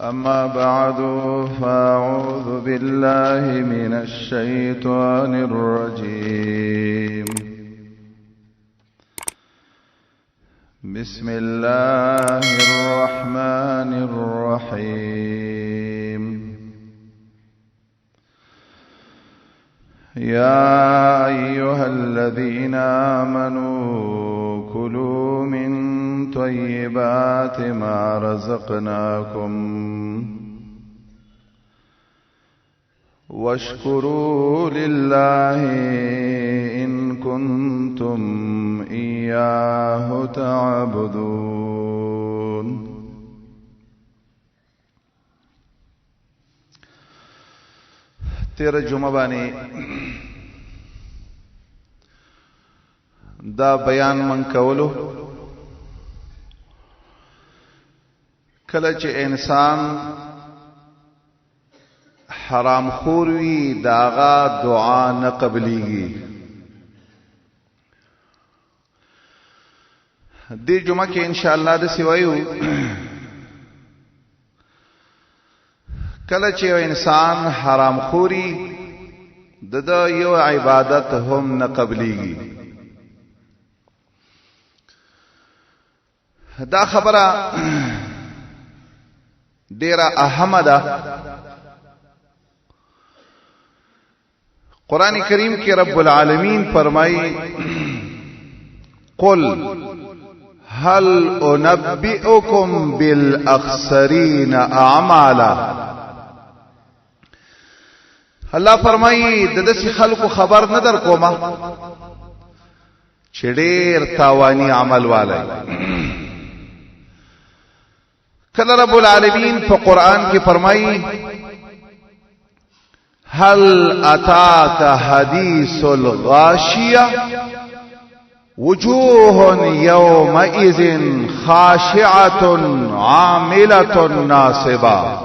أما بعد فأعوذ بالله من الشيطان الرجيم بسم الله الرحمن الرحيم يا أيها الذين آمنوا كلوا من طيبات ما رزقناكم واشكروا لله إن كنتم إياه تعبدون. تیر جمعه باندې دا بیان من کولو کله چې انسان حرام خور وي داغه دعا نه قبليږي. دې جمعه کې ان شاء الله د سیوایو کله چې انسان حرام خوري د یو عبادت هم نه قبليږي. دا خبره ډیره اهمه ده. قرآن کریم کې رب العالمین فرمایي قل هل انبئكم بالاخسرين اعمالا. الله فرمایي د دې خلکو خبر نه در کومه چې ډېر تاواني عمل والي. کله رب العالمین په قران کې فرمایي هل اتاك حديث الغاشيه وجوه يومئذ خاشعه عامله ناصبه.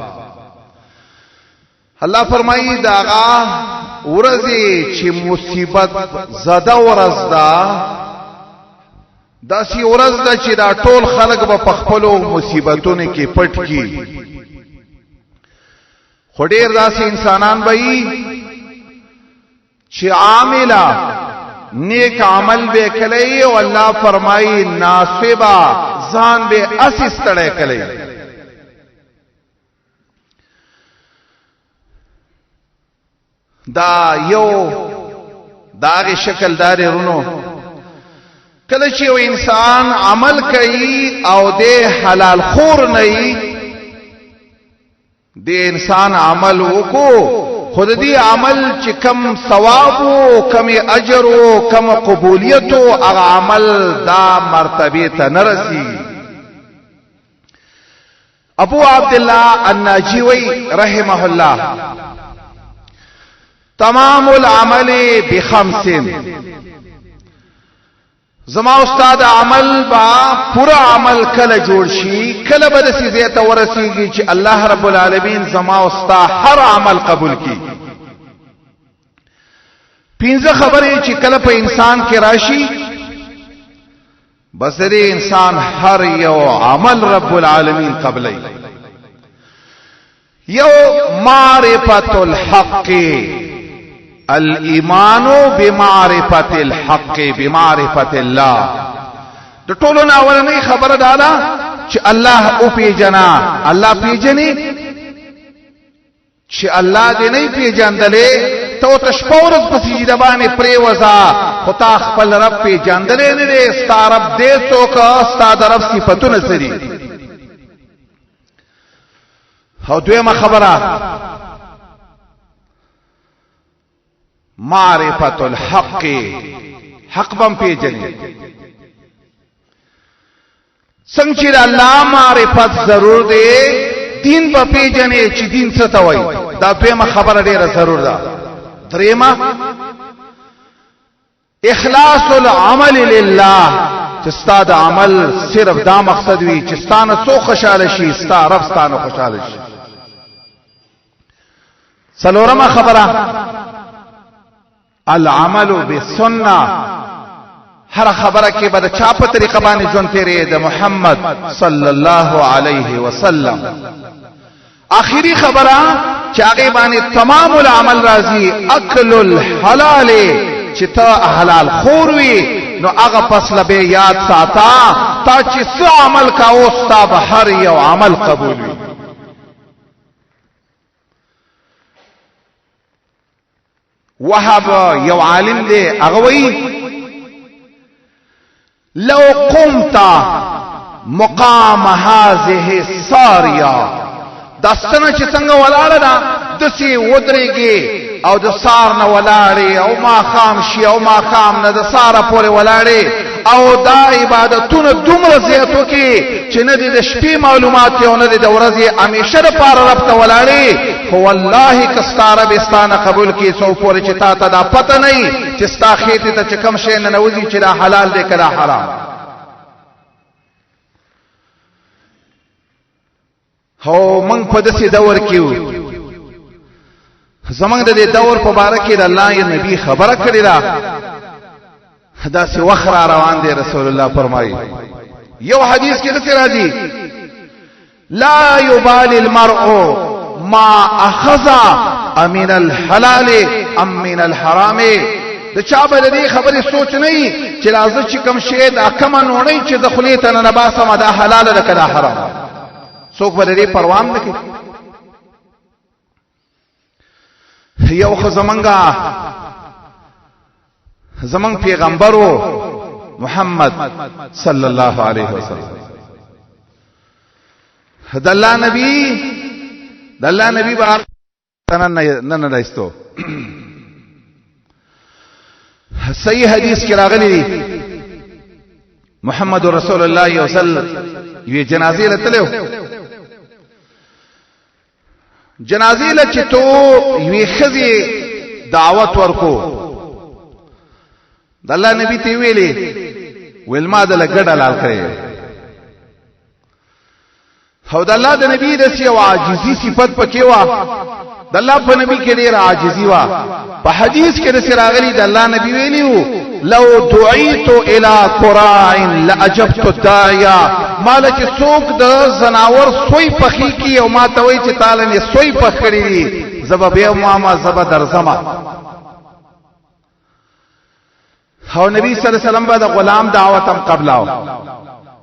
الله فرمایي داغه ورځي چې مصیبت زده ورځ ده داسې ورځ ده چې دا ټول خلق به په خپلو مصیبتونو کې پټ کی. خو ډېر داسې انسانان به وي چې عامله نیک عمل به کوي او الله فرمایي ناصبه ځان به اسستړی کوي. دا یو داغه شکل داري رونو کله چې یو انسان عمل کوي او د حلال خور نه وي د انسان عمل وکړو خود دې عمل چې کم ثواب او کم اجر او کم قبولیت او هغه عمل دا مرتبه ته نه رسي. ابو عبد الله الناجوی رحمه الله تمام العمل بخمس. زما استاد عمل با پورا عمل کله جوړ شي کله به د سیزه ته ورسیږي چې الله رب العالمین زما استاد هر عمل قبول کړي. پنځه خبرې چې کله په انسان کې راشي بس دې انسان هر یو عمل رب العالمین قبلای. یو معرفت الحق الایمان بمعرفت الحق بمعرفت الله. د ټولو نه اولنۍ خبره دا ده چې الله او پیجنا. الله پیجنې چې الله دې نه پیجندلې ته تشپورز په سجده باندې پریوزا خو تا خپل رب پیجندلې نه دې ستا رب دې څوک ستا د رب صفاتونه سری. او دویمه خبره معرفت الحق حق بم پیجنې. څنګه چې الله معرفت ضرور دی دین په پیجنې چې دین څه ته وایي دا دویمه خبره ډیره ضرور ده. دریمه اخلاص العمل لله چې ستاسو عمل صرف دا مقصد وي چې ستانه سو خوشاله شي ستاسو رب ستانه خوشاله شي. څلورمه خبره العمل بالسنه. هر خبره کې به د چا په طریقه باندې ژوند تیرې د محمد صلی الله علیه وسلم. آخری خبره چې هغه باندې تمام العمل راځي اکل الحلال، چې ته حلال خور وي نو هغه فصل به یاد ساته تا چې څه عمل کاوه ستا به هر یو عمل قبول وي. وهب یو عالم دی هغه وایي لو قمت مقام هذه الساريه، دستنه چې څنګه ولاړه ده دسي ودرېږي او د سار نه ولاړې او ما خام شي او ما خام نه د ساره پورې ولاړې او دا عبادتونه دومره زیاتو کې چې نه د شپې معلومات او نه د ورځې همیشه لپاره رب ته ولاړې، خو والله کستاره بستانه قبول کی سو پورې چې تا ته دا پته نه چې ستا خېټې ته چې کوم شی نه نوځي چې دا حلال دی که دا حرام. هو من په داسې دور کې وو، زمونږ د دې دور په باره کې د الله یې نبی خبره کړې ده، داسې وخت را روان دی. رسول الله فرمایي یو حدیث کې داسې راځي لا يبالي المرء ما اخذ من الحلال ام من الحرام. د چا به د دې خبرې سوچ نه وي چې راځه چې کوم شی دا کومه نوڼۍ چې د خولې ته نه باسم دا حلال ده که دا حرام، څوک به د دې پروا نه کوي. یو خو زمنګ پیغمبرو محمد صلی الله علیه وسلم د الله نبی به نن راستو صحیح حدیث کې راغلی دی محمد رسول الله صلی الله علیه وسلم یوه جنازې لته جنازې لچ تو یوه خزي دعوت ورکو د الله نبی ته ویلي ولما د لګډ حلال کړي، هو د الله د نبی د سی عاجزي صفت پکې وا، د الله په نبی کې ډېر عاجزي وا. په حدیث کې د سراغلی د الله نبی ویلیو لو دعيت الى قراع لاجبت الداعيه، مالک څوک د زناور سوی پخې کی او ما ته وای چې تعالی نه سوی پخ کړی دي زبب یو ما زبر درزما. او نبی صلی الله علیه وسلم به غلام دعوتم قبلاو،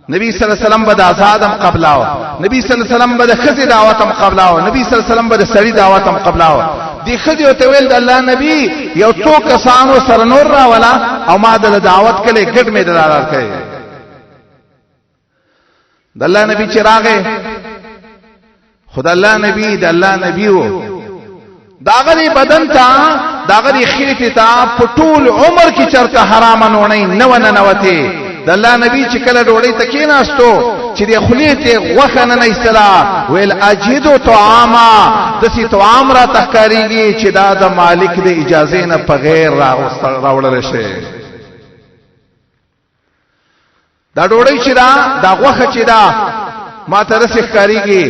نبی صلی الله علیه وسلم به آزادم قبلاو، نبی صلی الله علیه وسلم به خزي دعوتم قبلاو، نبی صلی الله علیه وسلم به سړی دعوتم قبلاو. دی خزي او تویل د الله نبی یو څو کسانو سره نور را ولا او ما د دعوت کله ګډ می دلالت کوي. د الله نبی چې راغې خدای الله نبی وو داغری بدن تا داغری خیټه تا پټول عمر کې چرته حرام نه نوته. د الله نبی چې کله ډوړی تکیناستو چې د خلیته غوخه نه ایستلا ویل اجدو طعاما دسی طعام را تخکاریږي چې دا د مالک د اجازه نه په غیر راوړل شي. دا ډوړی چې دا غوخه چې دا ما ته رسخ کاریږي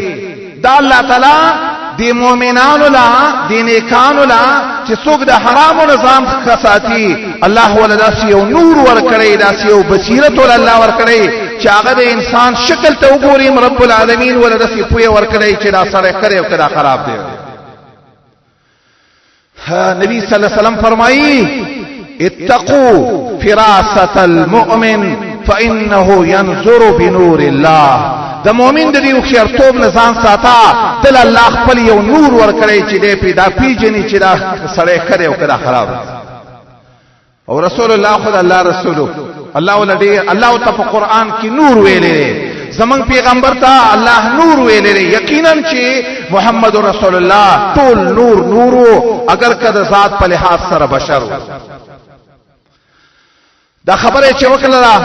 دا الله تعالی دی مومنانو لا دی نیکانو لا چې څوک د حرامو نظام خساتی الله ولداسی یو نور ورکړی داسی یو بصیرت ول الله ورکړی چې هغه د انسان شکل ته وګوري رب العالمین ولداسی پوی ورکړی چې دا سره کړي او کړه خراب دی. نبی صلی الله علیه وسلم فرمایي اتقوا فراسة المؤمن فانه ينظر بنور الله. د مؤمن د دې خیرتوب نظام ساته دل الله خپل یو نور ورکړي چې دې پیدا پیجنې چې دا سړی کړي او کړه خراب. او رسول الله خدای الله رسولو الله ولدي الله ته په قران کې نور ویلې، زمون پیغمبر ته الله نور ویلې. یقینا چې محمد رسول الله ټول نورو اگر کده ذات په لحاظ سره بشر دا خبره چې وکړه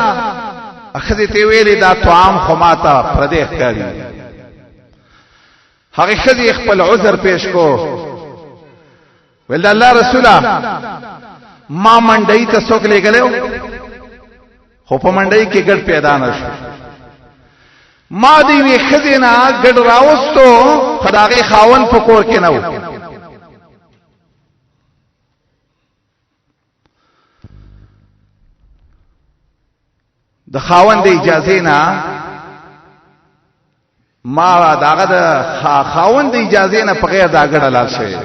اخذ ته ویلې دا طعام خو ماته پردیخ کاری. هغه خدي خپل عذر پیش کو ول الله رسوله ما منډای ته څوک لګلو خو په منډای کې ګډ پیدا نشو، ما دی وی خزینا ګډ راوستو خدای خاون فکر کې نو. د خاوند اجازه نه ما داغه د خاوند اجازه نه بغیر دا ګړه لار شي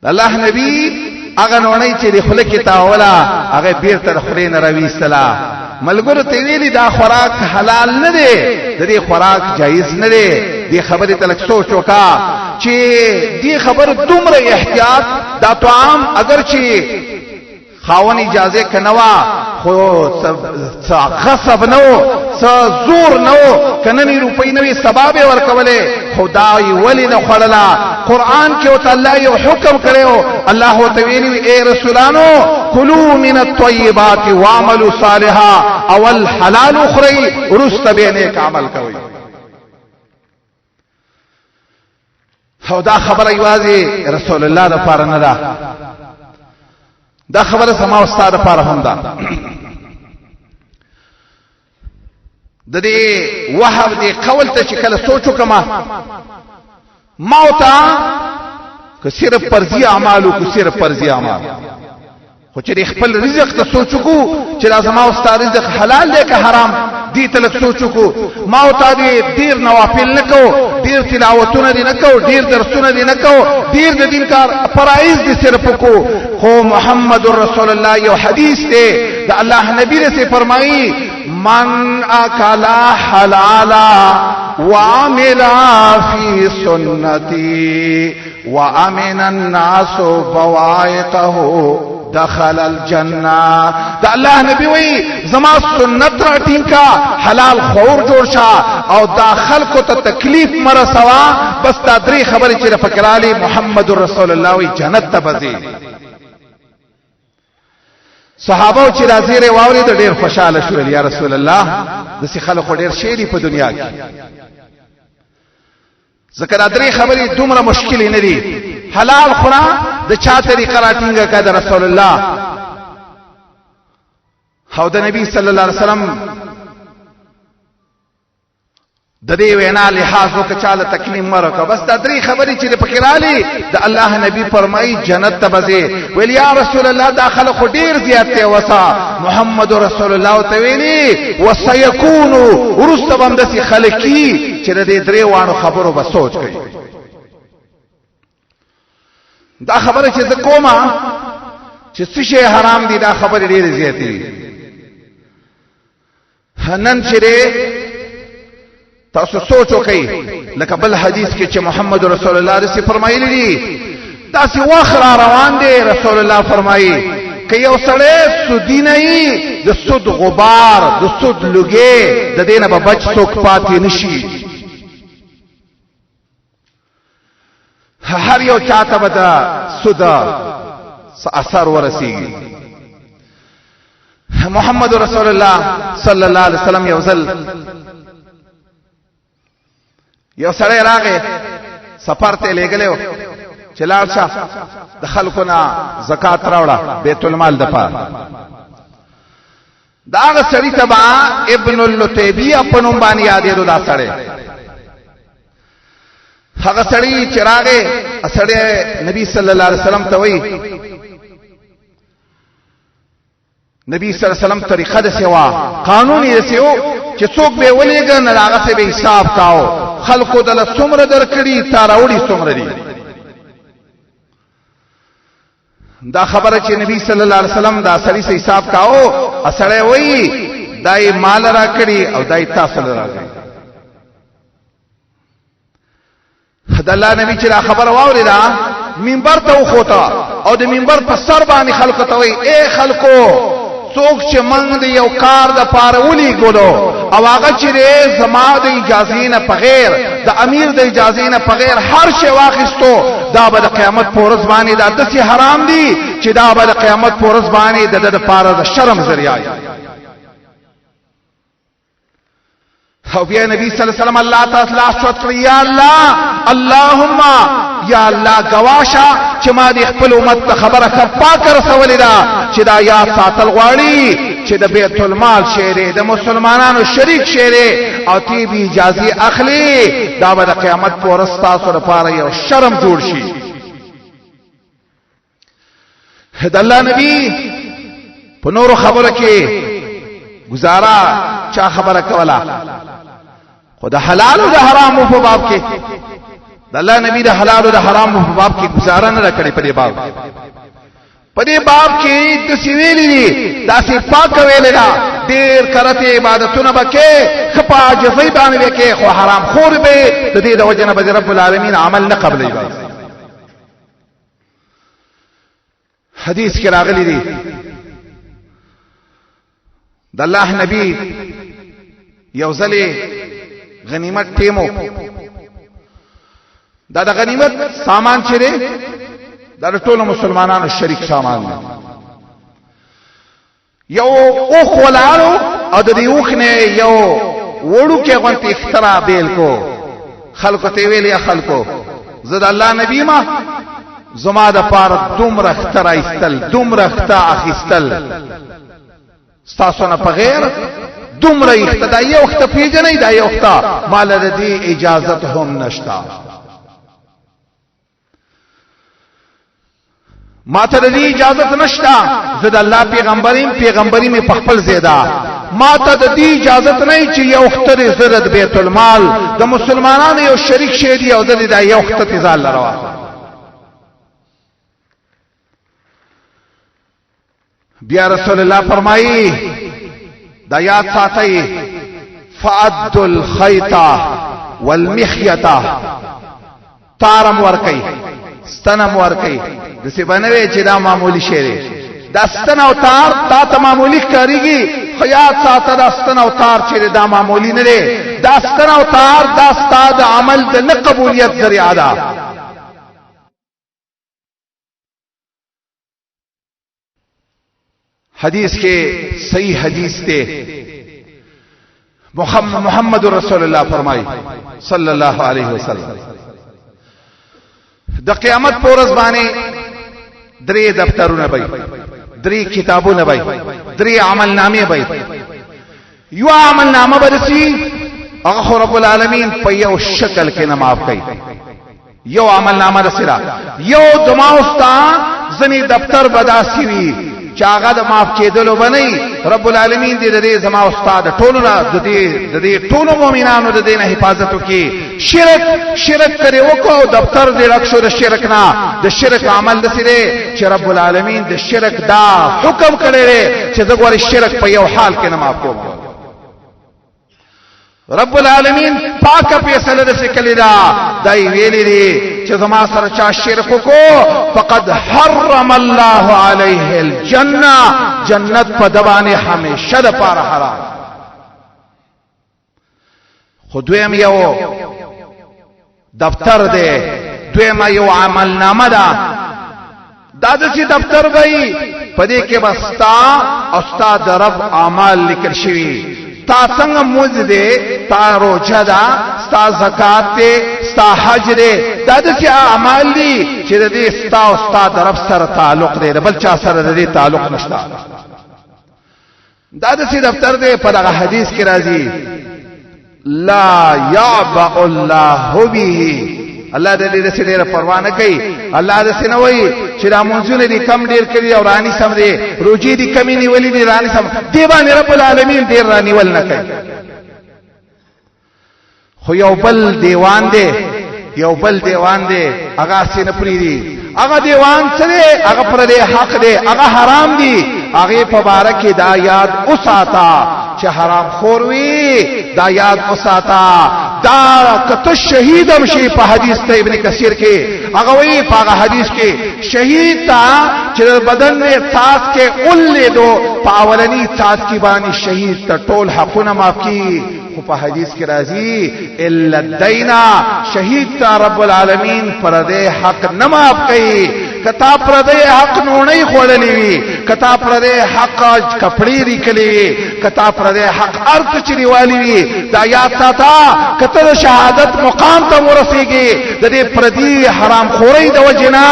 الله نبی هغه نونی چې د خله کې تاولا هغه بیرته خله نه راويستلا ملګرو ته ویلي دا خوراک حلال نه دی د دې خوراک جایز نه دی دې خبرې تلک سوچ وکا چې دې خبر دومره احتیاط دا طعام اگر چې خاون اجازه کنوا خو غصب نو زور نو کننی روپی نوی سباب ورکوله خدای ولی نه خړلا قران کې او تعالی یو حکم کړو الله تعالی اے رسولانو کلوا من الطيبات واعملوا صالحا اول حلال اخری ورست به نیک عمل کوي دا خبره یوازې رسول الله د پاره نه ده دا خبره سما استاد لپاره هم ده د دې وهب دې قول ته چې کله سوچو کما موتا که صرف پرزي اعمالو کو صرف پرزي اعمال خو چې خپل رزق ته سوچو کو چې لازم او ستاره رزق حلال دی که حرام دې ته لک سوچو کو موتا دې ډیر نوافل نکو ډیر تلاوتونه دې نکو ډیر درسونه دې نکو ډیر د دین کار فرایض دې صرف کو خو محمد رسول الله یو حدیث دی د الله نبی رسول فرمایي من اکل حلالا وعمل فی سنتی وامن الناس بوائقه دخل الجنه دا الله نبی وی زما سنت را ټینګه حلال خور جوړ شه او داخل کو ته تکلیف مرسوا بس دا درې خبرې چې فکرالی محمد رسول الله وی جنت ته بځي صحابه چې راځي واوري د ډېر خوشاله شول یا رسول الله د سي خلکو ډېر شيري په دنیا کې ذکر درې خبرې دومره مشکل نه دي حلال خورا د چا طریقه راټینګه کړه رسول الله او د نبی صلی الله علیه وسلم د دې وینا لحاظ وکړه تکلیم مرکه بس دا درې خبرې چې په کړهالي د الله نبی فرمایي جنت ته بځي ویل یا رسول الله داخله خو ډیر زیات ته وسا محمد رسول الله ته ویلي وسيكون ورستبم د سي خلقي چې د دې درې وانو خبرو به سوچ کوي دا خبره چې زه کومه چې څه شی حرام دي دا خبره ډیره زیاتې دي نن چې تاسو سوچ وکئ لکه بل حدیث کې چې محمد رسول الله رسي فرمایلی دي تاسو واخر روان دي رسول الله فرمایي که یو سړی سودی نه وي د سود غبار د سود لګي د دینه به بچ څوک پاتې نشي هر یو چاته به د سود اثر ورسیږي محمد رسول الله صلی الله علیه وسلم یو سړی راغی سفر ته لګلو چې لاړ شه د خلکو نه زکات راوړه بیت المال د پاره دا هغه سړی تبع ابن اللتیبیہ په نوم باندې یادېدو دا سړی هغه سړی چې راغی سړی نبی صلی الله علیه وسلم ته وایي نبی صلی الله علیه وسلم طریقه د سیوا قانون یې سیو چې څوک به ولېګ نه هغه څه به حساب کاو خلقو دل څومره درکړي تاراوړي څومره دي دا خبره چې نبی صلی الله علیه وسلم دا سړي سي حساب کاو اسړې وای دای مال را کړی او دای تاسو را کړی خدای الله نبی چې خبر واوریدا منبر ته وخوتا او د منبر په سر باندې خلکو ته وای اے خلکو څوک چې موږ د یو کار د پاره ولي ګولو او هغه چې زما د اجازه نه بغیر د امیر د اجازه نه بغیر هر شی واخیستو دا به د قیامت په ورځ باندې د دسي حرام دي چې دا به د قیامت په ورځ باندې د پاره د شرم ذریعہ او بیا نبی صلی الله علیه وسلم الله تعالی اسوت یا الله اللهم یا الله گواشا چې ما د خپل امت ته خبره خپا کر رسول دا چې دا یاد ساتل غواړي چې د بیت المال شهره د مسلمانانو شریک شهره او تی به اجازه اخلي دا به د قیامت پر ورځ تاسو لپاره یو شرم جوړ شي د الله نبی په نور خبره کې گزارا چا خبره کولا خو د حلال او د حرام په باب کې د الله نبی د حلال او د حرام په باب کې گزاره نه کړې په دې باب کې د سیویلې دي داسې پاک ویلې دا ډېر کرته عبادتونه بکې خپا جزای باندې وکې خو حرام خور به د دې د وجنه به رب العالمین عمل نه قبلې حدیث کې راغلي دي د الله نبی یو ځلې غنیمت ټیمو دا د غنیمت سامان چیرې دا ټول مسلمانانو شریک سامان دی یو اوخ ولالو او د دې اوخ نه یو وړو کې غونټي اختراع بیل کو خلکو ته ویلې خلکو زه د الله نبی ما زما د پار دومره اختراع استل دومره اختراع اخیستل ستاسو نه په غیر دومره اختدای وخت پیژنې دا یو وخت مال د دې اجازه هم نشتا ما ته د دې اجازه نشتا زه د الله پیغمبري می په خپل زیاده ما ته د دې اجازه نه چې یو وخت زرد بیت المال د مسلمانانو یو شریک شه دی او د دې یو وخت تزال لروا بیا رسول الله فرمایي دا یاد ساتئ فعد الخيط والمخيط تارم ورکی ستنم ورکی د څه بنوي چې دا معمولی شی دی دا ستن او تار تا ته معمولی کاریږي خیات ساته دا ستن او تار چې دا معمولی نه دی دا ستن او تار دا ستاد عمل د نه قبولیت ذریعہ ده حدیث کے صحیح حدیث تے محمد رسول اللہ فرمائی صلی اللہ علیہ وسلم د قیامت پورز باندې درې دفترونه وي درې کتابونه وي درې عمل نامې وي یو عمل نامه برسي هغه رب العالمین په یو شکل کې نه معاف کوي یو عمل نامه رسیدا یو دماوستا ځنی دفتر بداسي وي چاغه د معاف کېدلو بنئ رب العالمین دې دې زما استاد ټولو نه دې ټولو مؤمنانو د دې نه حفاظت وکي شرک کړي وکاو دفتر دې رخصو د شرک نه د شرک عمل دسره چې رب العالمین د شرک دا حکم کړي چې زګور شرک په یو حال کې نه معاف کوو رب العالمین پاک فیصله د سکلی دا دای ویلی دی چې زما سره چا شرک کو فقد حرم الله علیه الجنه جنت په دبانه همیشه د پاره حرام خودویم یو دفتر دی دویم یو عمل نامه ده دا د چې دفتر وای پدې کې بستا استاد رب اعمال لیکل شوی تا څنګه موز دے تا روزه دا ستا زکات دے ستا حج دے دا د چې اعمال دي چې د دې ستا او ستا طرف سره تعلق دی بل چا سره د دې تعلق نشته دا د چې دفتر دی په هغه حدیث کې راځي لا يعبأ الله به الله د دې ډېر پروا نه کوي الله د څه نه وایي چې را مونږونه دي کم ډیر کړی او رانی سم دي روجي دي کمی نیولې دي رانی سم دی باندې رب العالمین ډیر رانی ول نه کوي خو یو بل دیوان دی هغه سینه پری دي هغه دیوان سره هغه پر دې حق دی هغه حرام دی هغه په بارکه دا یاد اوساتا چې حرام خور وي دا یاد اوساتا دا کته شهید هم شي په حدیث ته ابن کثیر کې هغه وی په حدیث کې شهید تا چې بدن میں ساس کې قبليدو په اولنی ساس کې باندې شهید ته ټول حقونه معاف کی خو په حدیث کې راځي الا الدینا شهید ته رب العالمین پر دې حق نه معاف کوي کتا پر دې حق نونې خوړلې وي کتا پر دې حق کپڑے ریکلې وي کتا پر دې حق ارت چری والی وي دا یاد ساته کته شهادت مقام ته ورسیږي د دې پر دې حرام خوري د وجنا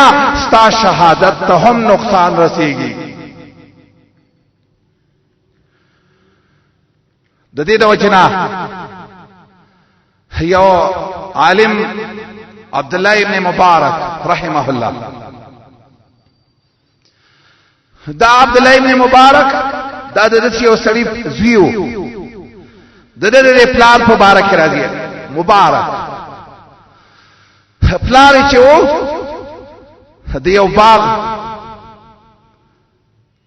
ستا شهادت ته هم نقصان رسیږي د دې د وجنا یو عالم عبد الله ابن مبارک رحمه الله دا عبد الله ابن مبارک دا د یو سړي زیو د دې پلار په بارک راځي مبارک پلار چې وو د یو باغ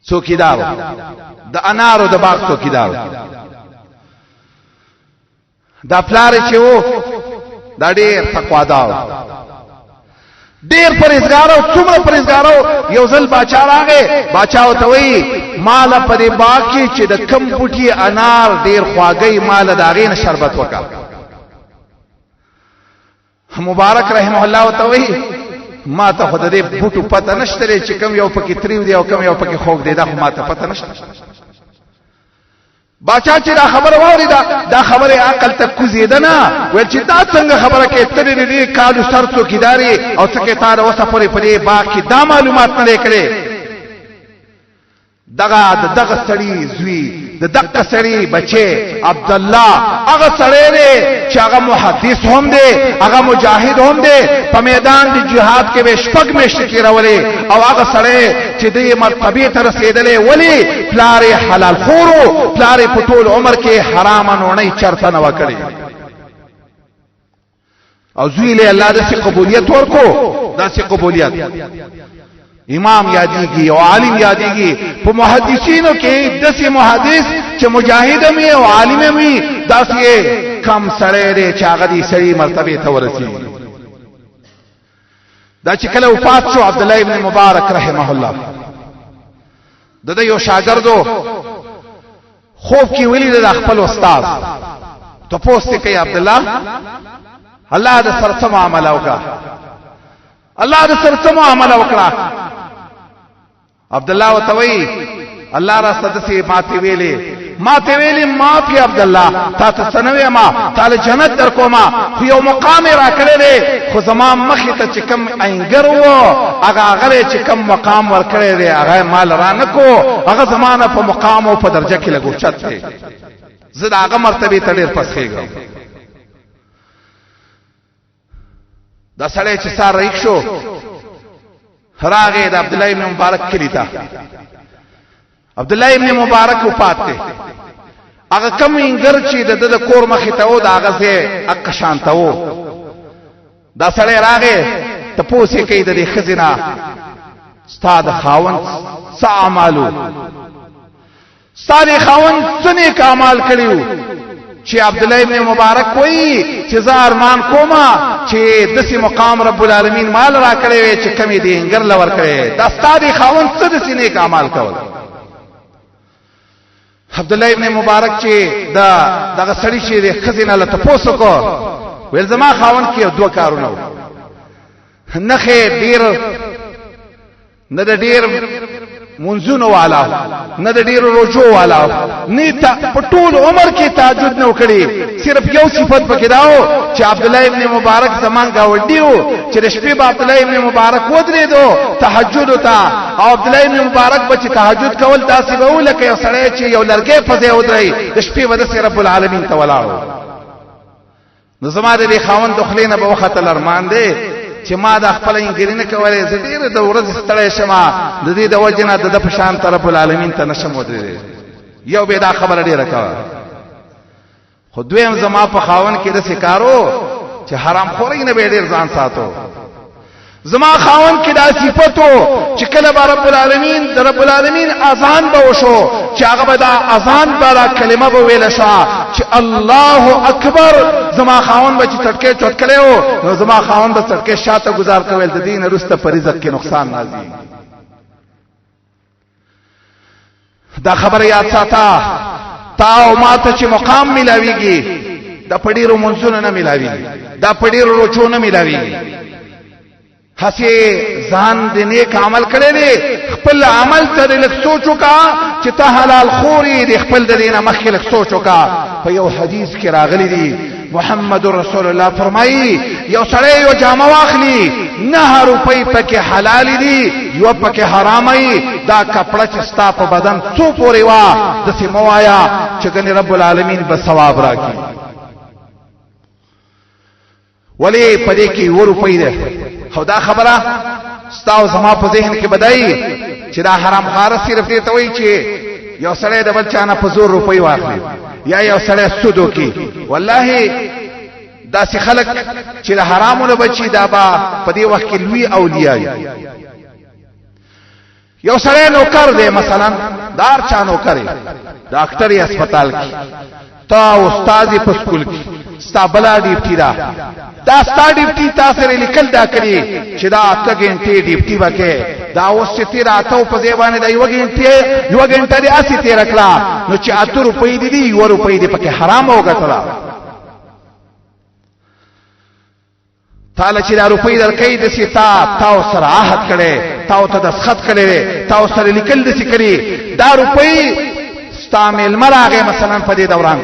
څوکیدار د انارو د باغ څوکیدار دا پلار چې وو دا ډېر تقوادار ډېر پرهیزګار او څومره پرهیزګار یو ځل باچا راغی باچا ته وایي مال په دې باغ کې چې د کم بوټي انار ډېر خواږی مال داغې نه شربت وکړه مبارک رحمه الله ته وایي ما ته خو د دې بوټو پته نشته چې کم یو پکې تریو دی او کم یو پکې خوږ دی دا خو ما ته پته نشته باچا چې دا خبره واوري دا خبره عقل ته کوزیده نه ول چې دا څنګه خبره کې ترې دې کالو سر څوکیداری او څه کې تار اوسه پورې پرې باغ کې دا معلومات نه کړي دغه سړی زوی د دغه سړی بچي عبد الله هغه سړی دی چې هغه محدث هم دی هغه مجاهد هم دی په میدان د جهاد کې به شپږ میاشتې تیرولې او هغه سړی چې د مرتبه ته رسیدلې ولی پلار حلال خورو پلار په ټول عمر کې حرام نه چرته نه وکړي او زوی له الله د قبولیت ورکو داسې قبولیت امام یادیږي او عالم یادیږي په محدثینو کې داسې محدث چې مجاهد هم او عالم هم داسې کم سره دی چې هغه دې سړي مرتبه ته ورسیږي دا چې کله وفات شو عبد الله ابن مبارک رحمه الله د یو شاګردو خوب کې ولید د خپل استاد ته پوښتنه کوي عبد الله د سره څه معاملې وکړه الله د سره څه معاملې وکړه عبد الله وتوي الله را صدسي ماته ویلي معافي عبد الله تا ته سنوي ما تعالی جنت در کوما خو یو مقام را کړل خو زما مخې ته چې کم انګر وو هغه چې کم مقام ور کړل هغه مال را نکو هغه زمانہ په مقام او په درجه کې لګو چت دی زه دا هغه مرتبه ته ډیر پسخېږم دا سړی چې سار ریښ شو راغه د عبد الله ابن مبارک کلیتا عبد الله ابن مبارک وفات دی هغه کم انګر چې د کور مخې ته و دا هغه سه اک شانته و دا سړی راغه ته پوښتنه کوي د دې خزینه استاد خاوند څه اعمالو استاد خاوند څه اعمال کړیو چې عبد الله ابن مبارک وایي چې زه ارمان کومه چې دسي مقام رب العالمین مال را کړی چې کمی دی انګر لور کړی دا ستادي خاوند څه دسي نیک اعمال کول عبد الله ابن مبارک چې دغه سړی چې د خزینه له تاسو کو ول زما خاوند کې دوه کارونه نه خې ډیر منځونو والا نه د ډیرو روجو والا نه په ټول عمر کې تهجد نه وکړي صرف یو صفت پکې داو چې عبد الله ابن مبارک زمان گاوډیو چې د شپې عبد الله ابن مبارک ودرېدو تهجد وتا او عبد الله ابن مبارک بچ تهجد کول داسې به ولکه یو سړی چې یو لرګې په ځای ودرې د شپې ود رب العالمین ته ولاړو نو زما د خاوند دخلینه به وخت الارمان دی چې ما د خپل انګرینه کولې زه ډیر د ورځ ستړی شمه د دې د وجنه د پشان طرف العالمین ته نشم ودرې یو به دا خبره ډیره کا خو دویم زما په خاون کې د سکارو چې حرام خوري نه به ډیر ځان ساتو زما خاون کې دا صفاتو چې کله رب العالمین د رب العالمین اذان به وشو چې هغه به دا اذان بارا کلمه به ویل شا چې الله اکبر زما خاون به چې تټکې چوت کړو نو زما خاون به تټکې شاته گزار کول د دین رسته پر رزق کې نقصان نازي دا خبره یاد ساته تا او ماته چې مقام ملاويږي دا پډیرو منځونه نه ملاويږي دا پډیرو روچو نه ملاويږي هسه ځان دې نیک عمل کړي دي خپل عمل ته لږ سوچو کا چې ته حلال خوري دې خپل دینه مخکې لږ سوچو کا په یو حدیث کې راغلي دي محمد رسول الله فرمایي یو سړی یو جامه واخلي 9 روپۍ پکې حلال دي یو پکې حرامي دا کپڑا چې ستا په بدن څو پورې وا د سیموایا چې ګنې رب العالمین به ثواب راکړي ولی پدې کې 1 روپۍ ده خو دا خبره ستاسو زما په ذهن کې بدای چې دا حرام خار صرف دې ته وایي چې یو سړی د بل چانه په زور روپۍ واخلي یا یو سړی سود وکي والله داسې خلک چې د حرامو نه بچي دا با په دې وخت کې لوی اولیاء یو سړی نوکر دی مثلا دار چا نوکر ډاکټر یې هسپتال کې تا استاد په سکول کې ستا بلا ډیوټي دا ستا ډیوټي تاسو لري لیکل دا کړی چې دا 8 غنټې ډیوټي وکړي دا اوس چې تیر اتو په ځای باندې دا یو غنټه دی اسی تیر کړه نو چې 8 روپۍ دي 1 روپۍ دي پکې حرام وګټلا تعالی چې دا روپۍ درکې د ستا تاو سره عهد کړي تاو ته دسخط کړي تاو سره لیکل د سی کړي دا روپۍ استعمال مراغه مثلا په دې دوران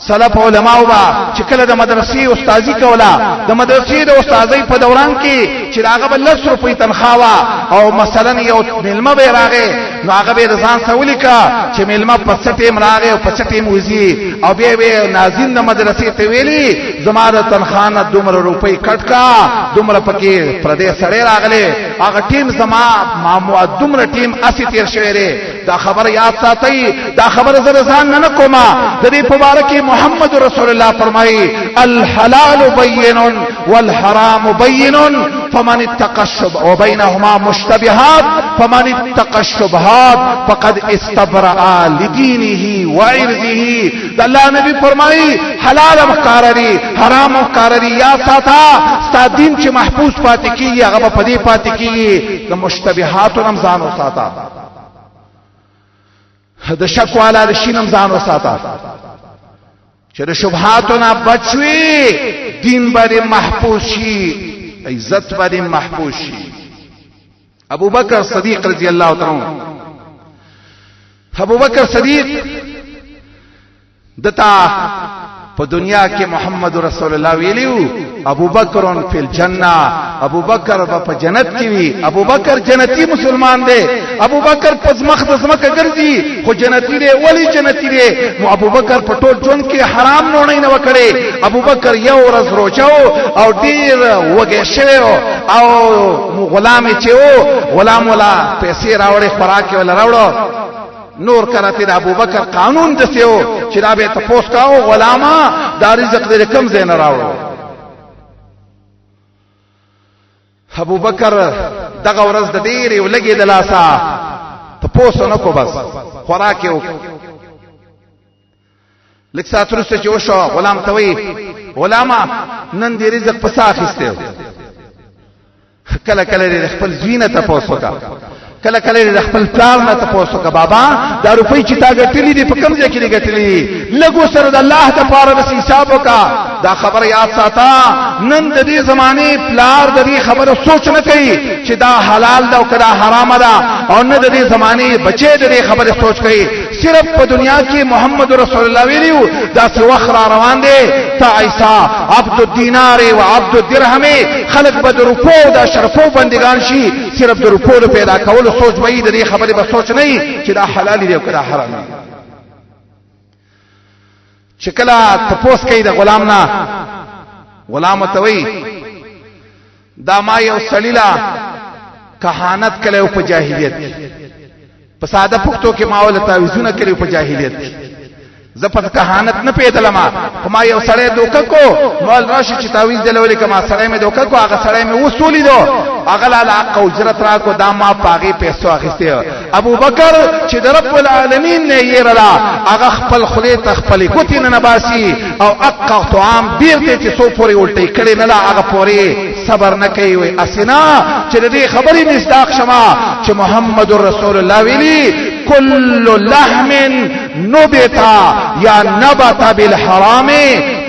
سلف علماء با چې کله د مدرسې استادي کولا د مدرسې د استادۍ په دوران کې چې هغه بل 100 روپۍ تنخواه او مثلا یو ملما به راغې نو هغه به ځان سوالي کا چې ملما په سټې مراغې او په سټې موزي او به ناظرین د مدرسې ته ویلي زماره تنخانه دومره روپۍ کټ کا دومره پکې پردې سړې راغله هغه ټیم زما مامو دومره ټیم اسی تیر شوی دا خبر یاد ساتي دا خبر زره ځان نه کوما د دې مبارکي محمد رسول الله فرمایي الحلال بين والحرام بين فمن اتقى الشبهات وبينهما مشتبهات فمن اتقى الشبهات فقد استبرأ لدينه وعرضه الله نبی فرمایي حلال مقرری حرام مقرری یا ساته ستا دین چې محفوظ پاتې کیږي هغه په دې پاتې کیږي د مشتبهات رمضان وساته د شک والا د شینم ځان وساته چې د شبهاتو نه بچوي دین باندې محفوظ شي عزت باندې محفوظ شي ابو بکر صدیق رضی الله تعالی ابو بکر صدیق دتا په دنیا کې محمد رسول الله ویلیو ابو بکر فی الجنه ابو بکر په جنت کې وی ابو بکر جنتی مسلمان دی ابو بکر پزمخ د زمکه ګرځي خو جنتی دی ولی جنتی دی نو ابو بکر په ټول ژوند کې حرام نه وکړي ابو بکر یو ورځ روچاو او ډیر وګه شوی او غلام چې غلام ولا پیسې راوړي خوراک ولا راوړو نور کرته د ابو بکر قانون دسیو چې دا به تاسو کاو غلاما دا رزق دې کم زین راوړو ابو بکر دغه ورځ د ډیر یو لګي د لاسا تاسو نه کو بس خوراک یو لکه ساترسته چې وشو غلام توي غلاما نن دې رزق پساخسته کله کله خپل زینت تاسو کا کله کله د خپل پلار نه تاسو کا بابا دا روپۍ چې تا ګټلې دي په کوم ځای کې ګټلې لګو سره د الله د پاره د حساب وکا دا خبر یاد ساته نن د دې زمانه پلار د دې خبره سوچ نه کوي چې دا حلال دا او کدا حرام ده او نه د دې زمانه بچي د دې خبره سوچ کوي صرف په دنیا کې محمد رسول الله ویلو دا څو وخت روان دي تعیسا عبد الدینار و عبد الدرهم خلق بد روپو دا شرفو بندگان شي صرف د روپو پیدا کول سوچ وای د دې خبره به سوچ نه چې دا حلال دی او کدا حرام دی چې کله تپوس کوي د غلام نه غلام ته وای دا ما یو سلیلا کهانت کله په جاهلیت په ساده پښتو کې ماول تعویذونه کړي په جاهلیت زپت کهانت نه پیدلما ما یو سړی دوکه کو مول راشي چې تعویذ دلولې کما سړی مې دوکه کو هغه سړی مې وصولې دو هغه لاله اجرت را کو دا ما پاغي پیسو اخیسته ابو بکر چې د رب العالمین نه یې رلا هغه خپل خلی تخپل ګوتې نه نباسي او اقا طعام بیرته چې سو پوري الټی کړي نه لا هغه پوري صبر نه کوي وي اسنا چې دې خبرې مصداق شمه چې محمد رسول الله ویلي كل لحم نبت یا نبت بالحرام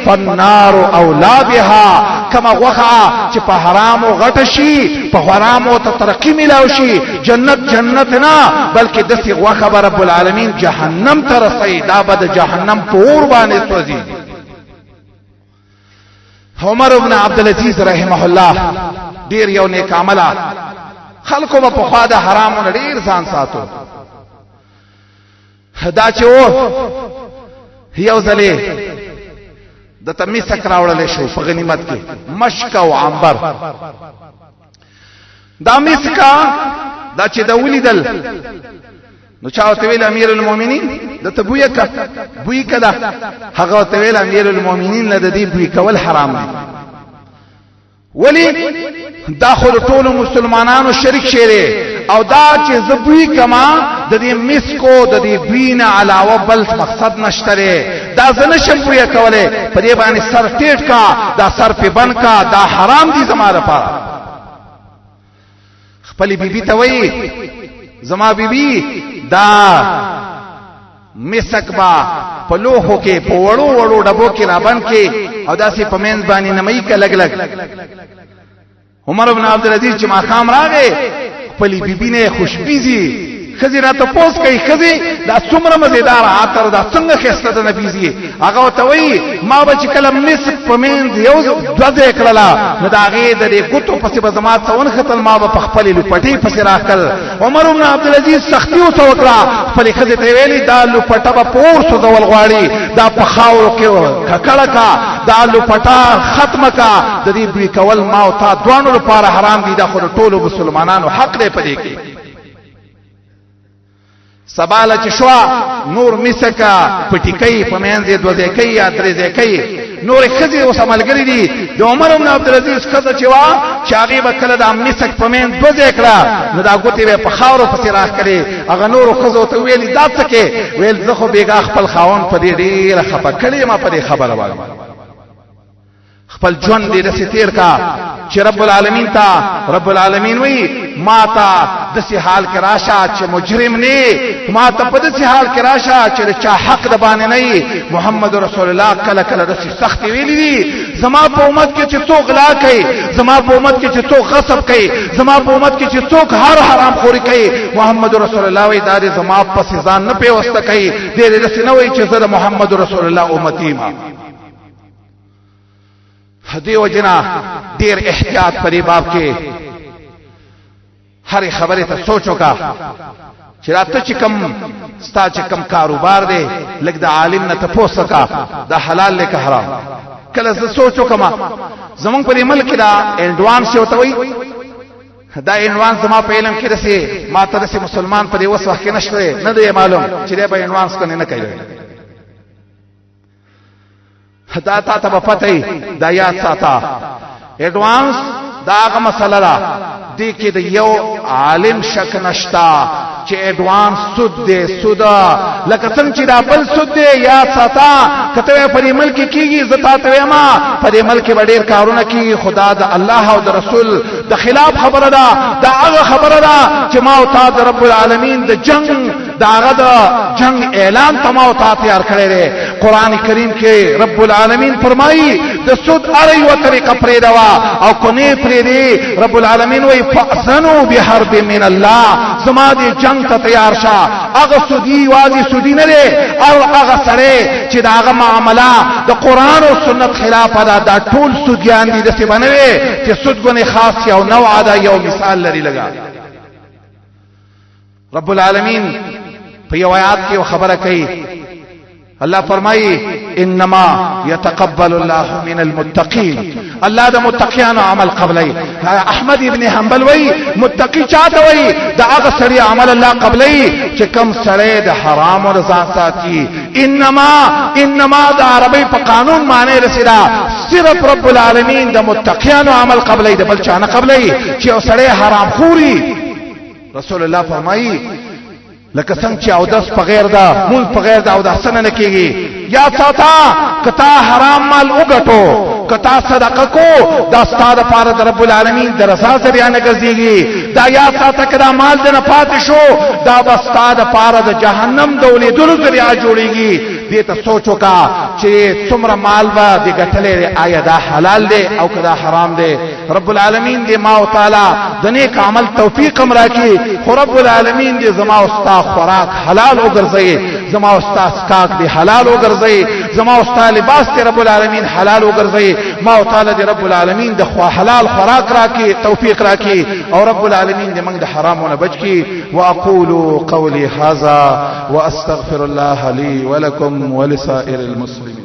فالنار اولا بها کما وقع چې په حرام او غټ شي په حرام او ترقی ملاو شي جنت نه بلکې د سی وقع رب العالمین جهنم ته رسي دا بد جهنم پور باندې سوځي عمر ابن عبد العزيز رحمه الله ډیر یو نیک عمله خلکو په خوا د حرام او ډیر ځان ساتو دا چې یو ځلې د تمیسک راوړل شو په غنیمت کې مشک او عنبر دا مسکا دا چې د ولیدل نو چا ته ویل امیر المؤمنین د ته بوی کړه هغه ته ویل امیر المؤمنین له دې بوی کول حرام دي ولی داخل ټول مسلمانانو شریک شری او دا چې زبوی کما د دې مسکو د دې بوینه علاوه بل مقصد نشته دا زنه شمبوی کوله په دې باندې سر ټیټ کا دا سر په بن کا دا حرام دي زما لپاره خپل بیبي ته وای زما بیبي دا مسک با په لوخو کې په وړو وړو ډبو کې رابن کې او داسې په منځ باندې نمای کې لګ لګ عمر بن عبد العزيز چې ما خام راغې خپل بیبي نه خوشبيزي خزي راته پوس کوي خزي دا څومره مزیدار عطر دا څنګه خسته ده نبيزي هغه ته وای ما به چې کلم مسک پمند یو دوځه کړلا نو دا غي د دې کوټو پسې به زما څون ختل ما به خپل لپټي پسې راکل عمر بن عبد العزيز سختي او وکړه خپل خزي ته ویلي دا لپټه به پور سو دول غواړي دا په خاور کې ککړه کا دا لپټه ختمه کا د دې بي کول ما او تا دوانو لپاره حرام دي دا خو ټولو مسلمانانو حق دی پدې کې سباله چې شوا نور مسکا پټیکي پمنځه دوځه کوي یا درځه کوي نور خزي اوس عملګری دي د عمر بن عبد العزيز خزه چې وا چاغي وکړه د مسک پمن دوځه کړه نو دا ګوتې په خاورو پسې راخ کړي هغه نور خزه ته ویلي دا څه کې ویل زه خو بیګا خپل خاون په دې ډیره خپه کړي ما په دې خبره وایي خپل ژوند دې رسې تیر کا چې رب العالمین تا رب العالمین وی ما تا دسی حال کې راشه چې مجرم نه ما ته په دسی حال کې راشه چې چا حق د باندې نه محمد رسول الله کله کله دسی سخت ویلي دي زما په امت کې چې څوک غلا کوي زما په امت کې چې څوک غصب کوي زما په امت کې چې څوک هر حرام خوري کوي محمد رسول الله وی دا زما په ځان نه پیوسته کوي دې دسی نه وی چې زه محمد رسول الله امتی ما هدي وجنا ډیر احتیاط پرې باب کې هر خبره ته سوچو کا چې راته چې کم ستا چې کم کاروبار دی لکه د عالم نه تاسو کا دا حلال لکه حرام کله زه سوچو کما زمون پر ملک دا اډوانس یو ته وای دا اډوانس ما په علم کې رسي ما ته رسي مسلمان په دې وس وخت کې نشته نه دی معلوم چې دا به اډوانس کنه نه کوي دا تا ته پته دا یاد ساته اډوانس دا هغه مسله ده دې کې د یو عالم شک نشتا چې اډوانس سود دی سودا لکه څنګه چې دا بل سود دی یاد ساته کته په دې ملک کېږي زتا ته ما په دې ملک ډېر کارونه کېږي خدا د الله او د رسول د خلاف خبره ده دا هغه خبره ده چې ما او تا د رب العالمین د جنگ داغه د جنگ اعلان تما او تا تیار کړی دی قران کریم کې رب العالمین فرمایي د سود اړ یو طریقه پرې دوا او کو نه پرې دی رب العالمین وی فاذنوا بحرب من الله زما دې جنگ ته تیار شه هغه سودی وادي سودی نه دی او هغه سره چې داغه معاملات د قران او سنت خلاف ده دا ټول سودیان دي د څه بنوي چې سودګونه خاص یو نوع ده یو مثال لري لگا رب العالمین په یو آیات کې خبره کوي الله فرمایي انما يتقبل الله من المتقين الله د متقینو عمل قبلي احمد ابن حنبل وی متقی چاته وی دا هغه سړي عمل الله قبلي چې کم سړي د حرام او رضا ساتي انما د عربی په قانون معنی رسیدا صرف رب العالمین د متقینو عمل قبلي د بل چانه قبلي چې سړي حرام خوري رسول الله فرمایي لکه څنګه چې او داس په غیر دا مول په غیر دا او داس نه کیږي یا ساته کتا حرام مال وګټو کتا صدقه کو دا ستاره پاره د رب العالمین د رضا ذریعہ نه ګرځيږي دا یا ساته کدا مال د نه پاتې شو دا بس ستاره پاره د جهنم دولې دلو ذریعہ جوړيږي دې ته سوچو کا چې څومره مال با د ګټلې آیا دا حلال دی او کدا حرام دی رب العالمین دې ما او تعالی د نیک عمل توفیق امرا کی خو رب العالمین دې زما او ستا خوراک حلال وګرځي زما او ستا اسکاک دې حلال وګرځي زما او ستا لباس دې رب العالمین حلال وګرځي ما او تعالی دې رب العالمین د حلال خوراک راکي توفیق راکي او رب العالمین دې موږ د حرامونو بچ کی واقول قولي هذا واستغفر الله لي ولكم ولسائر المسلمين